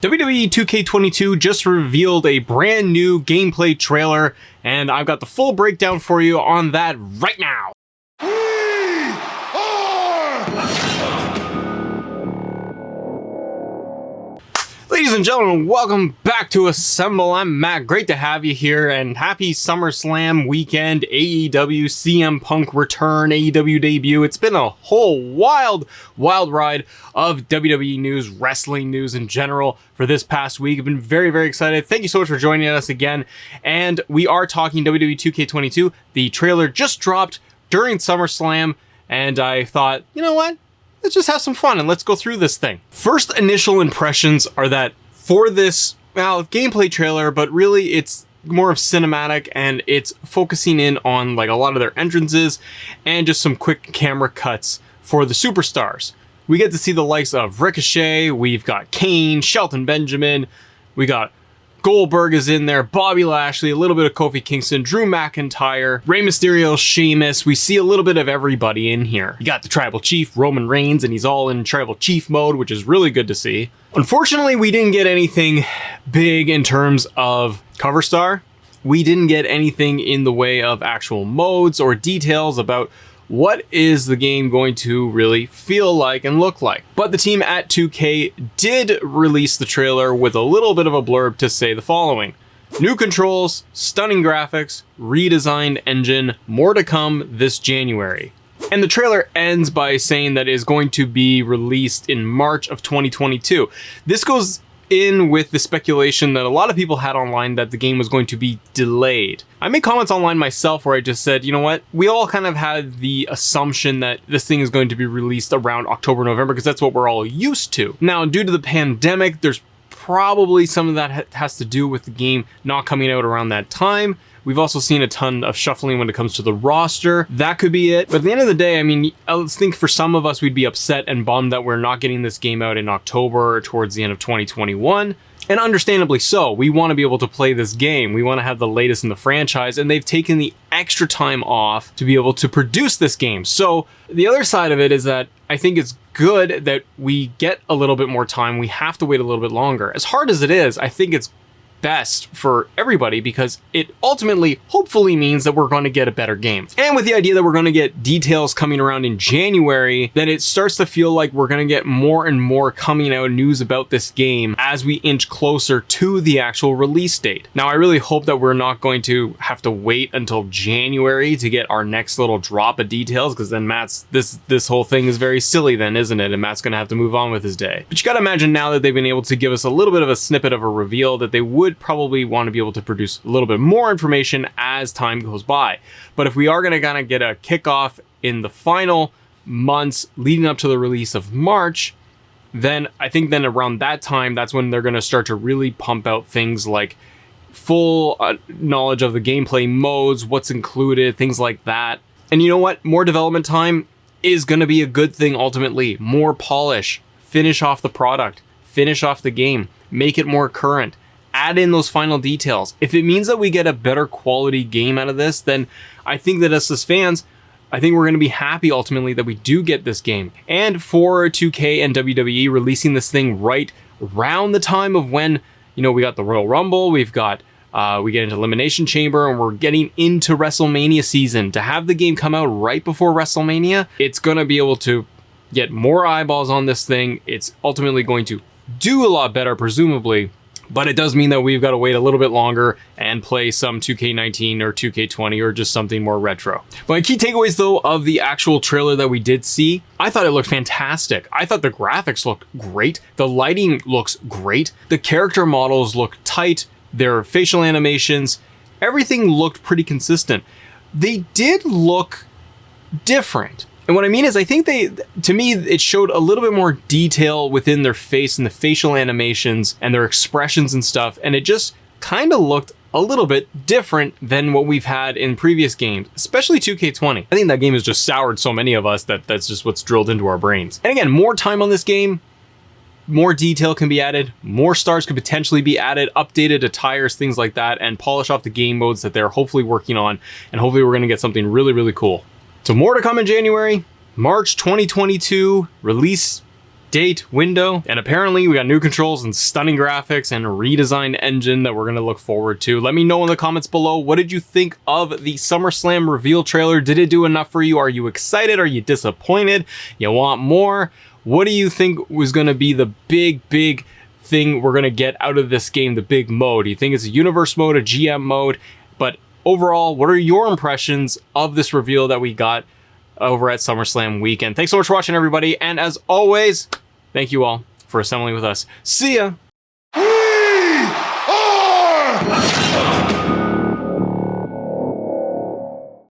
WWE 2K22 just revealed a brand new gameplay trailer, and I've got the full breakdown for you on that right now. Ladies and gentlemen, welcome back to Assemble. I'm Matt. Great to have you here, and happy Summerslam weekend, AEW, CM Punk return, AEW debut. It's been a whole wild ride of WWE news, wrestling news in general for this past week. I've been very excited. Thank you so much for joining us again. And we are talking WWE 2K22. The trailer just dropped during SummerSlam, and I thought, you know what? Let's just have some fun and let's go through this thing. First initial impressions are that for this, gameplay trailer, but really it's more of cinematic and it's focusing in on like a lot of their entrances and just some quick camera cuts for the superstars. We get to see the likes of Ricochet, we've got Kane, Shelton Benjamin, we got Goldberg is in there, Bobby Lashley, a little bit of Kofi Kingston, Drew McIntyre, Rey Mysterio, Sheamus. We see a little bit of everybody in here. You got the Tribal Chief, Roman Reigns, and he's all in Tribal Chief mode, which is really good to see. Unfortunately, we didn't get anything big in terms of cover star. We didn't get anything in the way of actual modes or details about what is the game going to really feel like and look like. But the team at 2K did release the trailer with a little bit of a blurb to say the following. New controls, stunning graphics, redesigned engine, more to come this January. And the trailer ends by saying that it is going to be released in March of 2022. This goes in with the speculation that a lot of people had online that the game was going to be delayed. I made comments online myself where I just said, you know what, we all kind of had the assumption that this thing is going to be released around October, November, because that's what we're all used to. Now, due to the pandemic, there's probably some of that has to do with the game not coming out around that time. We've also seen a ton of shuffling when it comes to the roster. That could be it. But at the end of the day, I mean, I think for some of us, we'd be upset and bummed that we're not getting this game out in October or towards the end of 2021. And understandably so. We want to be able to play this game. We want to have the latest in the franchise, and they've taken the extra time off to be able to produce this game. So the other side of it is that I think it's good that we get a little bit more time. We have to wait a little bit longer. As hard as it is, I think it's best for everybody because it ultimately hopefully means that we're going to get a better game. And with the idea that we're going to get details coming around in January, then it starts to feel like we're going to get more and more coming out news about this game as we inch closer to the actual release date. Now, I really hope that we're not going to have to wait until January to get our next little drop of details, because then Matt's this whole thing is very silly then, isn't it? And Matt's going to have to move on with his day. But you got to imagine now that they've been able to give us a little bit of a snippet of a reveal that they would probably want to be able to produce a little bit more information as time goes by. But if we are going to kind of get a kickoff in the final months leading up to the release of March, then I think then around that time, that's when they're going to start to really pump out things like full knowledge of the gameplay modes, what's included, things like that. And you know what? More development time is going to be a good thing ultimately. More polish, finish off the product, finish off the game, make it more current. Add in those final details. If it means that we get a better quality game out of this, then I think that us as fans, I think we're going to be happy ultimately that we do get this game. And for 2K and WWE releasing this thing right around the time of when, you know, we got the Royal Rumble, we get into Elimination Chamber, and we're getting into WrestleMania season. To have the game come out right before WrestleMania, it's going to be able to get more eyeballs on this thing. It's ultimately going to do a lot better, presumably. But it does mean that we've got to wait a little bit longer and play some 2K19 or 2K20 or just something more retro. My key takeaways, though, of the actual trailer that we did see, I thought it looked fantastic. I thought the graphics looked great. The lighting looks great. The character models look tight. Their facial animations, everything looked pretty consistent. They did look different. And what I mean is, I think to me, it showed a little bit more detail within their face and the facial animations and their expressions and stuff. And it just kind of looked a little bit different than what we've had in previous games, especially 2K20. I think that game has just soured so many of us that that's just what's drilled into our brains. And again, more time on this game, more detail can be added, more stars could potentially be added, updated attires, things like that, and polish off the game modes that they're hopefully working on. And hopefully we're going to get something really cool. So more to come in January, March 2022, release date window, and apparently we got new controls and stunning graphics and a redesigned engine that we're going to look forward to. Let me know in the comments below, what did you think of the SummerSlam reveal trailer? Did it do enough for you? Are you excited? Are you disappointed? You want more? What do you think was going to be the big thing we're going to get out of this game, the big mode? Do you think it's a universe mode, a GM mode? But overall, what are your impressions of this reveal that we got over at SummerSlam weekend? Thanks so much for watching, everybody, and as always, thank you all for assembling with us. See ya!